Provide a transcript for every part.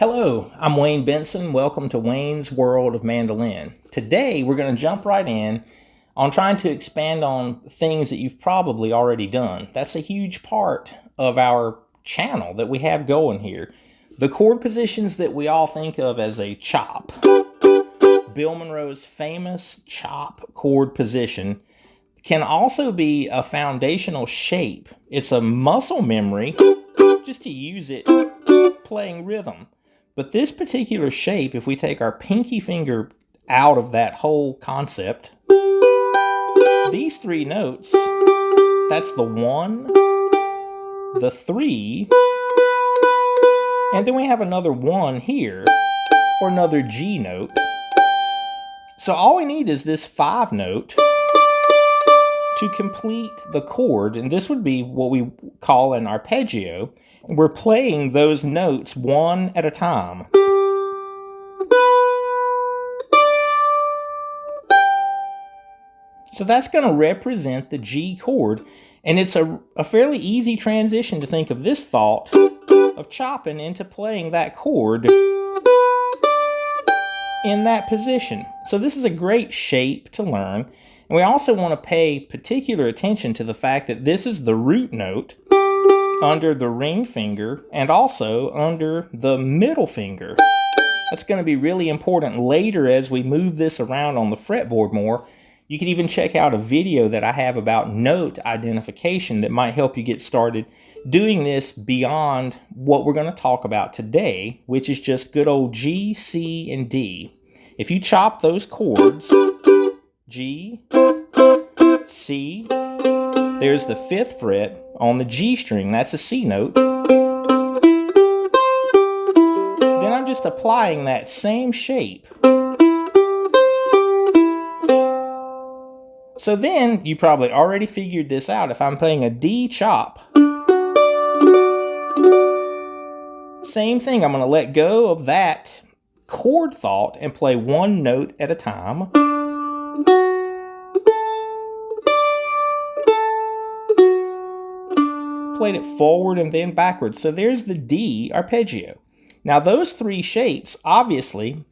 Hello, I'm Wayne Benson. Welcome to Wayne's World of Mandolin. Today we're going to jump right in on trying to expand on things that you've probably already done. That's a huge part of our channel that we have going here. The chord positions that we all think of as a chop. Bill Monroe's famous chop chord position can also be a foundational shape. It's a muscle memory just to use it playing rhythm. But this particular shape, if we take our pinky finger out of that whole concept, these three notes, that's the 1, the 3, and then we have another 1 here, or another G note. So all we need is this 5 note to complete the chord, and this would be what we call an arpeggio. We're playing those notes one at a time. So that's going to represent the G chord, and it's a fairly easy transition to think of this thought of chopping into playing that chord in that position. So this is a great shape to learn, and we also want to pay particular attention to the fact that this is the root note under the ring finger and also under the middle finger. That's going to be really important later as we move this around on the fretboard more. You can even check out a video that I have about note identification that might help you get started doing this beyond what we're going to talk about today, which is just good old G, C, and D. If you chop those chords, G, C, there's the 5th fret on the G string, that's a C note. Then I'm just applying that same shape. So then, you probably already figured this out. If I'm playing a D chop, same thing, I'm going to let go of that chord thought and play one note at a time. Played it forward and then backwards. So there's the D arpeggio. Now those three shapes, obviously,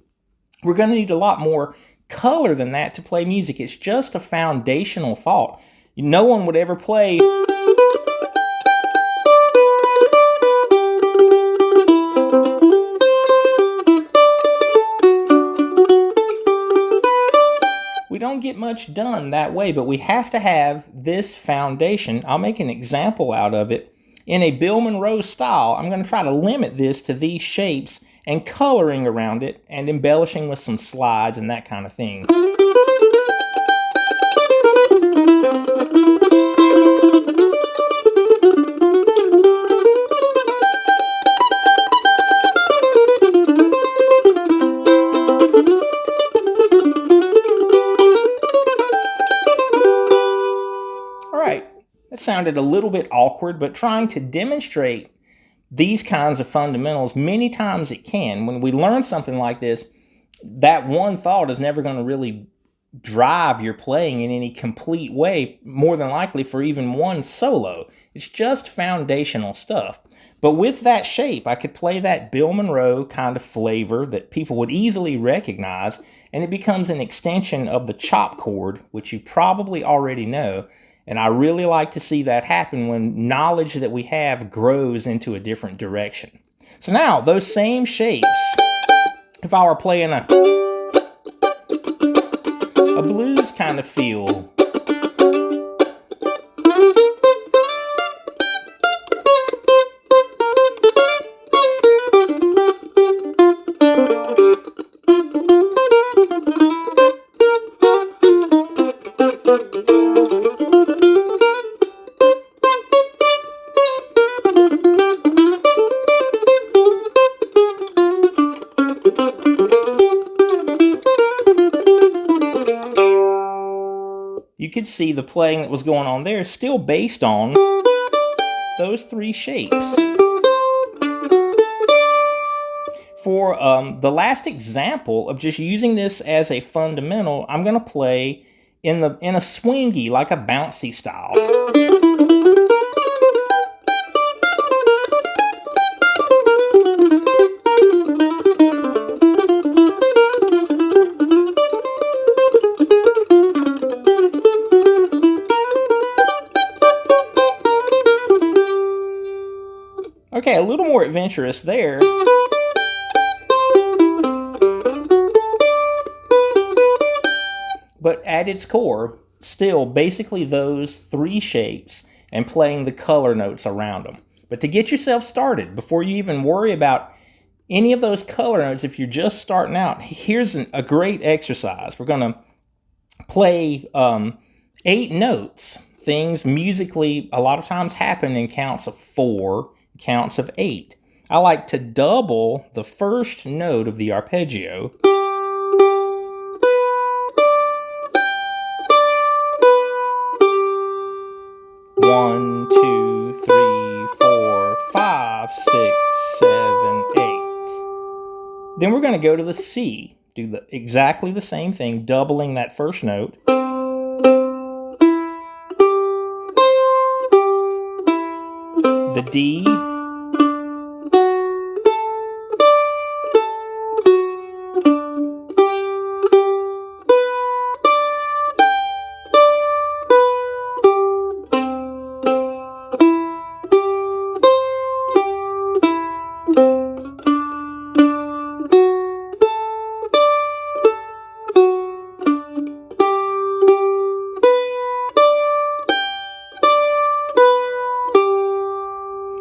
we're going to need a lot more color than that to play music. It's just a foundational thought. No one would ever play we don't get much done that way, but we have to have this foundation. I'll make an example out of it. In a Bill Monroe style, I'm going to try to limit this to these shapes and coloring around it and embellishing with some slides and that kind of thing. That sounded a little bit awkward, but trying to demonstrate these kinds of fundamentals many times it can. When we learn something like this, that one thought is never going to really drive your playing in any complete way, more than likely for even one solo. It's just foundational stuff. But with that shape, I could play that Bill Monroe kind of flavor that people would easily recognize, and it becomes an extension of the chop chord, which you probably already know. And I really like to see that happen when knowledge that we have grows into a different direction. So now, those same shapes, if I were playing a blues kind of feel, you could see the playing that was going on there is still based on those three shapes. For the last example of just using this as a fundamental, I'm going to play in a swingy, like a bouncy style. little more adventurous there. But at its core, still basically those three shapes and playing the color notes around them. But to get yourself started, before you even worry about any of those color notes, if you're just starting out, here's a great exercise. We're going to play 8 notes. Things musically a lot of times happen in counts of 4, counts of 8. I like to double the first note of the arpeggio. One, two, three, 4, 5, 6, 7, 8. Then we're going to go to the C. Do exactly the same thing, doubling that first note. The D.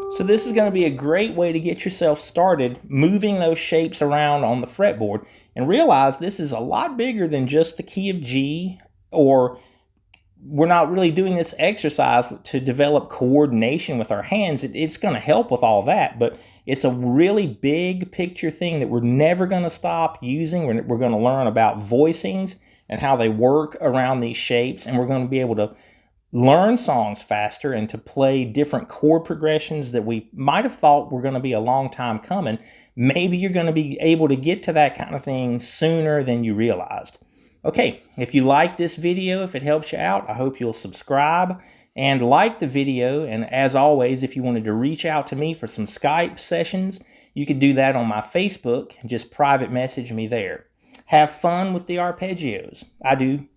So this is going to be a great way to get yourself started moving those shapes around on the fretboard, and realize this is a lot bigger than just the key of G, or we're not really doing this exercise to develop coordination with our hands. It's going to help with all that, but it's a really big picture thing that we're never going to stop using. We're going to learn about voicings and how they work around these shapes, and we're going to be able to learn songs faster and to play different chord progressions that we might have thought were going to be a long time coming. Maybe you're going to be able to get to that kind of thing sooner than you realized. Okay, if you like this video, if it helps you out, I hope you'll subscribe and like the video. And as always, if you wanted to reach out to me for some Skype sessions, you could do that on my Facebook and just private message me there. Have fun with the arpeggios. I do.